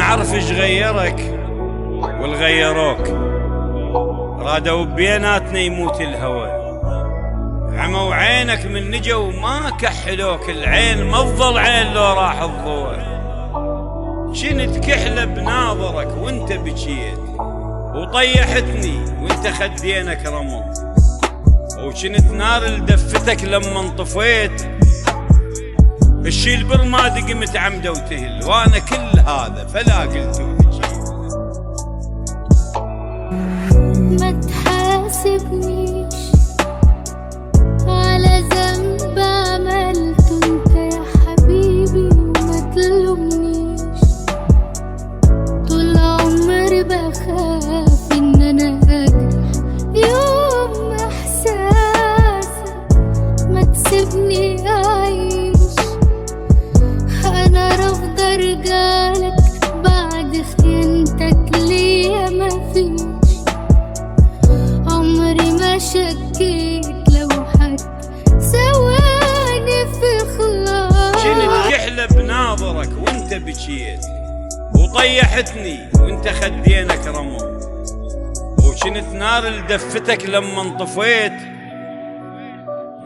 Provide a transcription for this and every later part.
تعرف ايش غيرك والغيروك، رادوا بيناتنا يموت الهوى، عموا عينك من نجوا ما كحلوك، العين ما تظل عين لو راح الضوء. شنت كحلة بناظرك وانت بكيت، وطيحتني وانت خدينك رمل، وشنت نار لدفتك لما انطفيت، الشي البر ما دقمت عمده وتهل، وانا كل هذا فلا قلت وحكيت. ما تحاسبنيش على ذنب عملته انت يا حبيبي، وما تلومنيش، طول عمري بخاف ان انا اجرح يوم احساسك، ما تسيبني اعيش، انا رافضة ارجعلك بعد خيانتك ليا، ما فيش عمري ما شكيت لو حد سواني في خلاص. شنت كحلة بناظرك وانت بكيت، وطيحتني وانت خدينك رمل، وشنت نار لدفتك لما انطفيت،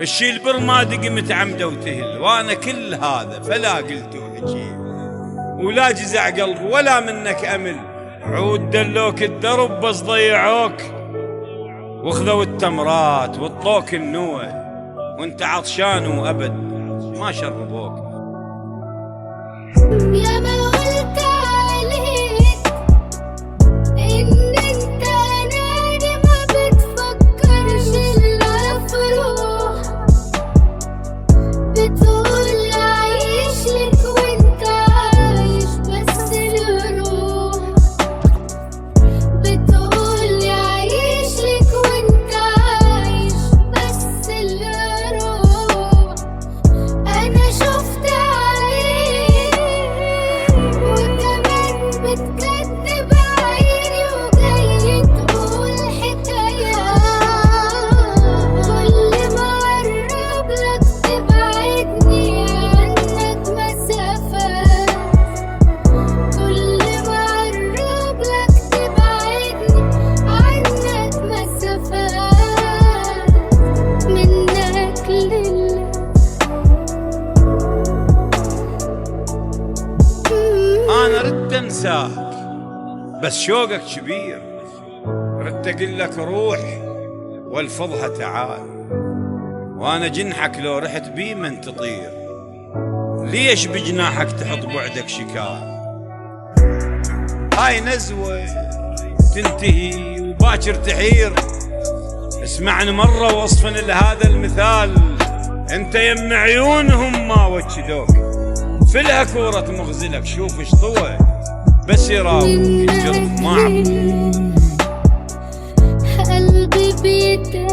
الشي البر ما دقمت عمده وتهل، وانا كل هذا فلا قلت وحكيت. ولا جزع قلبي ولا منك امل، عود دلوك الدرب بس ضيعوك، واخذوا التمرات وطوك النوى، وانت عطشان وابد ما شربوك. يا ما قلت عليك ان انت اناني، ما بتفكرش الا في روح، بتقول عايش لك وانت عايش بس للروح، بتقول عايش لك وانت عايش بس للروح. انا شفت عليك وكمان بتكذب عيني، وجاي تقول حكايات، كل ما اقرب لك تبعدني عنك مسافات، كل ما اقرب لك تبعدني عنك مسافات، منك لله. انا ردت انساك بس شوقك كبير، ردت اقول لك روح والفضها تعال، وانا جنحك لو رحت بي من تطير، ليش بجناحك تحط بعدك شكال؟ هاي نزوة تنتهي وباكر تحير، اسمعني مرة وصفا لهذا المثال، انت يم عيونهم ما وجدوك، فلها كورة مغزلك شوف ايش طوى، بس يراوك الجرف ما عبدوك. قلبي بيتك